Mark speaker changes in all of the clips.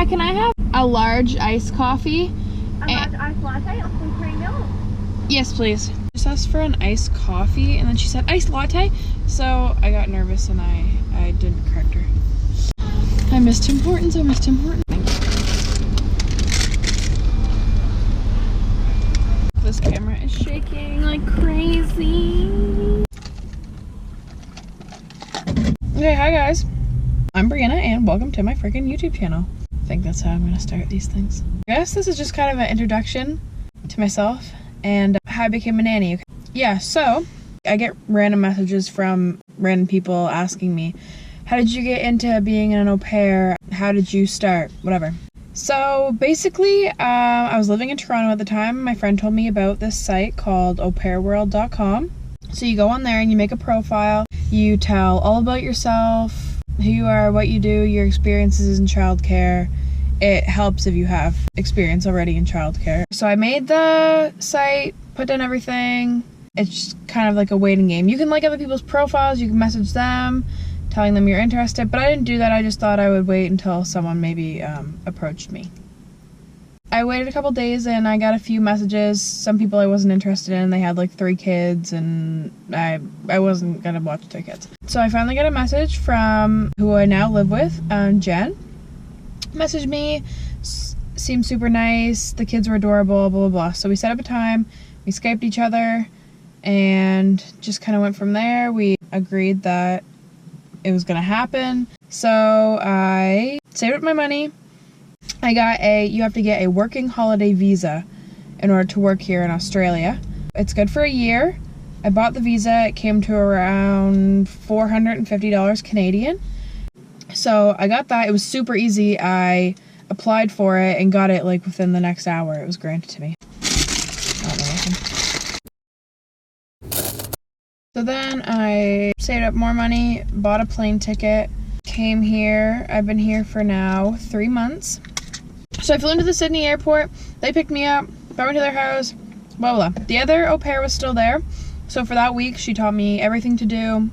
Speaker 1: can I have a large iced coffee?
Speaker 2: A large iced latte or some cream milk?
Speaker 1: Yes, please. Just asked for an iced coffee, and then she said iced latte, so I got nervous and I didn't correct her. I missed Tim Hortons. This camera is shaking like crazy. Okay, hi guys. I'm Brianna and welcome to my freaking YouTube channel. I think that's how I'm gonna start these things. I guess this is just kind of an introduction to myself and how I became a nanny. Okay. Yeah, so I get random messages from random people asking me, how did you get into being an au pair? How did you start? Whatever. So basically, I was living in Toronto at the time. My friend told me about this site called aupairworld.com. So you go on there and you make a profile. You tell all about yourself, who you are, what you do, your experiences in childcare. It helps if you have experience already in childcare. So I made the site, put in everything. It's just kind of like a waiting game. You can like other people's profiles, you can message them, telling them you're interested, but I didn't do that. I just thought I would wait until someone maybe approached me. I waited a couple days and I got a few messages. Some people I wasn't interested in. They had like 3 kids and I wasn't gonna watch their kids. So I finally got a message from who I now live with, Jen. Messaged me, seemed super nice, the kids were adorable, blah, blah, blah. So we set up a time, we Skyped each other, and just kind of went from there. We agreed that it was gonna happen. So I saved up my money. I got you have to get a working holiday visa in order to work here in Australia. It's good for a year. I bought the visa. It came to around $450 Canadian. So I got that. It was super easy. I applied for it and got it like within the next hour. It was granted to me. So then I saved up more money, bought a plane ticket, came here. I've been here for now 3 months. So I flew into the Sydney airport. They picked me up, brought me to their house, blah, blah, blah. The other au pair was still there. So for that week, she taught me everything to do,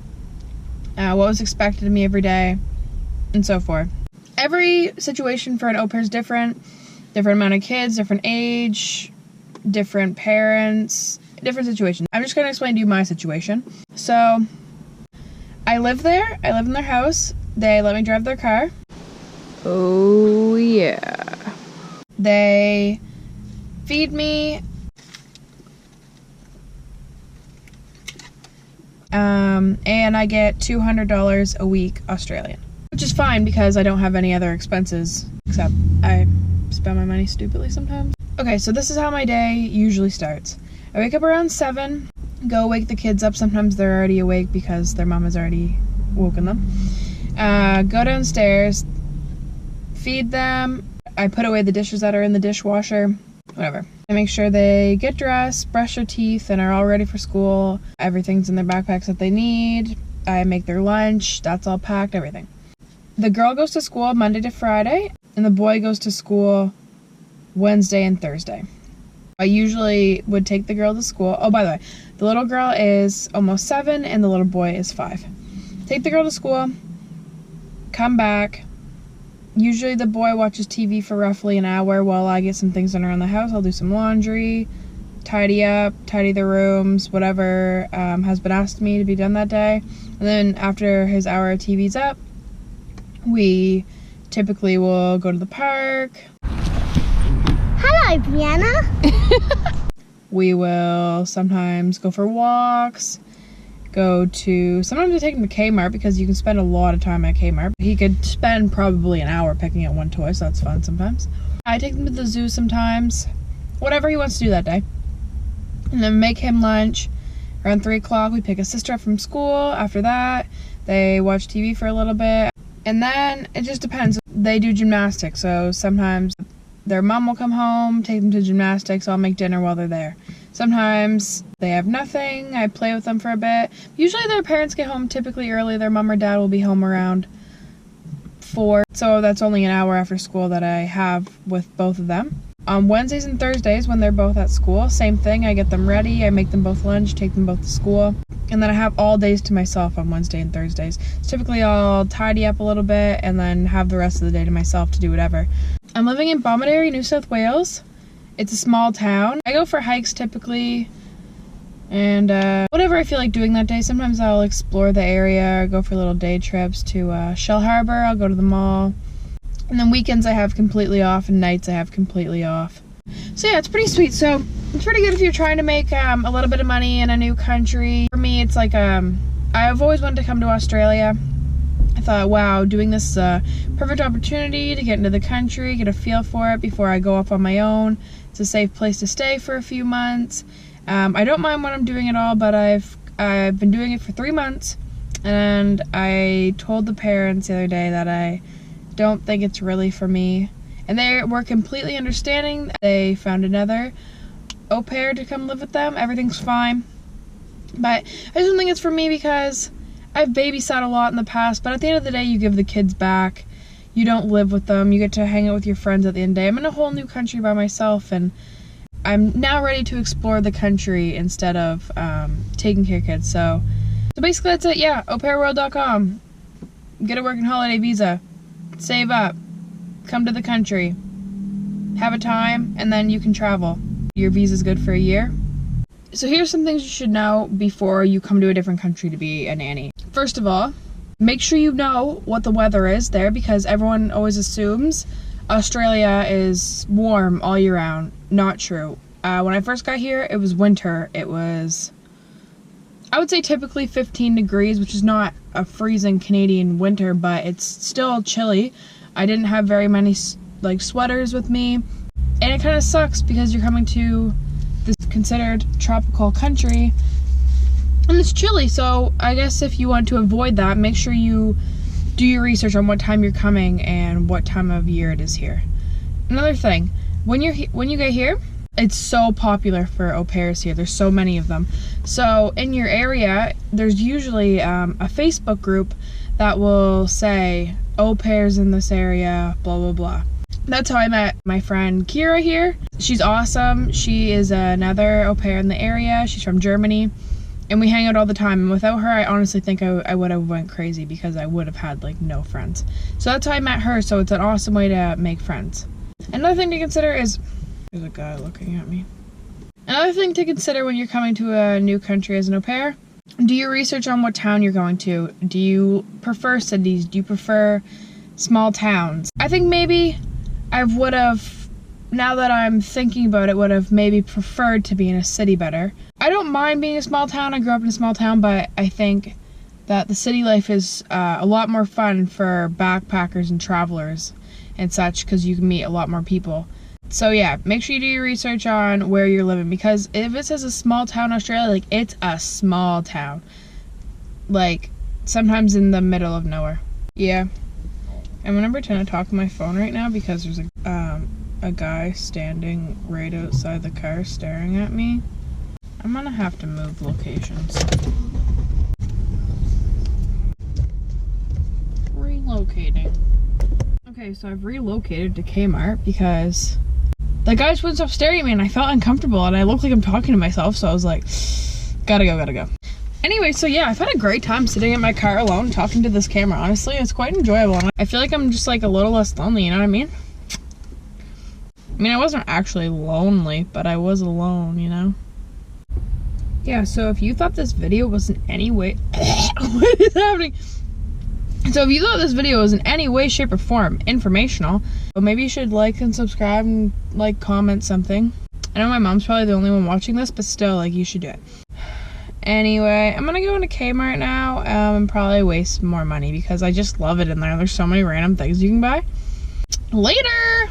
Speaker 1: what was expected of me every day, and so forth. Every situation for an au pair is different. Different amount of kids, different age, different parents, different situation. I'm just going to explain to you my situation. So I live there. I live in their house. They let me drive their car. Oh yeah. They feed me. And I get $200 a week Australian, which is fine because I don't have any other expenses except I spend my money stupidly sometimes. Okay, so this is how my day usually starts. I wake up around 7, go wake the kids up. Sometimes they're already awake because their mom has already woken them. Go downstairs, feed them. I put away the dishes that are in the dishwasher, whatever. I make sure they get dressed, brush their teeth, and are all ready for school. Everything's in their backpacks that they need. I make their lunch, that's all packed, everything. The girl goes to school Monday to Friday, and the boy goes to school Wednesday and Thursday. I usually would take the girl to school. Oh, by the way, the little girl is almost 7 and the little boy is 5. Take the girl to school, come back. Usually the boy watches TV for roughly an hour while I get some things done around the house. I'll do some laundry, tidy up, tidy the rooms, whatever has been asked me to be done that day. And then after his hour of TV's up, we typically will go to the park.
Speaker 2: Hello, Brianna.
Speaker 1: We will sometimes go for walks. Sometimes I take him to Kmart because you can spend a lot of time at Kmart. He could spend probably an hour picking out one toy, so that's fun sometimes. I take him to the zoo sometimes. Whatever he wants to do that day. And then make him lunch. Around 3 o'clock, we pick a sister up from school. After that, they watch TV for a little bit. And then it just depends. They do gymnastics, so sometimes their mom will come home, take them to gymnastics. I'll make dinner while they're there. Sometimes they have nothing. I play with them for a bit. Usually their parents get home typically early. Their mom or dad will be home around 4. So that's only an hour after school that I have with both of them. On Wednesdays and Thursdays when they're both at school, same thing. I get them ready. I make them both lunch, take them both to school. And then I have all days to myself on Wednesday and Thursdays. So typically I'll tidy up a little bit and then have the rest of the day to myself to do whatever. I'm living in Bomaderry, New South Wales. It's a small town. I go for hikes typically, and whatever I feel like doing that day. Sometimes I'll explore the area, go for little day trips to Shellharbour. I'll go to the mall. And then weekends I have completely off, and nights I have completely off. So yeah, it's pretty sweet. So it's pretty good if you're trying to make a little bit of money in a new country. For me, it's like I've always wanted to come to Australia. I thought, wow, doing this is a perfect opportunity to get into the country, get a feel for it before I go off on my own. It's a safe place to stay for a few months. I don't mind when I'm doing it all, but I've been doing it for 3 months, and I told the parents the other day that I don't think it's really for me. And they were completely understanding. They found another au pair to come live with them. Everything's fine. But I just don't think it's for me because I've babysat a lot in the past, but at the end of the day, you give the kids back. You don't live with them. You get to hang out with your friends at the end of the day. I'm in a whole new country by myself, and I'm now ready to explore the country instead of taking care of kids. So basically that's it. Yeah, aupairworld.com. Get a working holiday visa. Save up. Come to the country, have a time, and then you can travel. Your visa's good for a year. So here's some things you should know before you come to a different country to be a nanny. First of all, make sure you know what the weather is there, because everyone always assumes Australia is warm all year round. Not true. When I first got here, it was winter. It was, I would say, typically 15 degrees, which is not a freezing Canadian winter, but it's still chilly. I didn't have very many sweaters with me, and it kind of sucks because you're coming to this considered tropical country and it's chilly. So I guess if you want to avoid that, make sure you do your research on what time you're coming and what time of year it is here. Another thing, when you get here, it's so popular for au pairs here. There's so many of them. So in your area, there's usually a Facebook group that will say au pairs in this area, blah, blah, blah. That's how I met my friend Kira here. She's awesome. She is another au pair in the area. She's from Germany, and we hang out all the time. And without her, I honestly think I would have went crazy because I would have had no friends. So that's how I met her. So it's an awesome way to make friends. Another thing to consider is, there's a guy looking at me. Another thing to consider when you're coming to a new country as an au pair, do your research on what town you're going to. Do you prefer cities? Do you prefer small towns? I think maybe I would have, now that I'm thinking about it, would have maybe preferred to be in a city better. I don't mind being in a small town. I grew up in a small town, but I think that the city life is a lot more fun for backpackers and travelers and such, because you can meet a lot more people. So yeah, make sure you do your research on where you're living, because if it says a small town Australia, it's a small town. Sometimes in the middle of nowhere. Yeah. I'm gonna pretend to talk on my phone right now because there's a guy standing right outside the car staring at me. I'm gonna have to move locations. Relocating. Okay, so I've relocated to Kmart because the guy just wouldn't stop staring at me, and I felt uncomfortable, and I look like I'm talking to myself, so I was like, gotta go. Anyway, so yeah, I've had a great time sitting in my car alone talking to this camera. Honestly, it's quite enjoyable. I feel like I'm just a little less lonely, you know what I mean? I wasn't actually lonely, but I was alone, you know? Yeah, so if you thought this video was in any way... What is happening? So if you thought this video was in any way, shape, or form informational, well, maybe you should like and subscribe and comment something. I know my mom's probably the only one watching this, but still, you should do it. Anyway, I'm gonna go into Kmart now and probably waste more money because I just love it in there. There's so many random things you can buy. Later!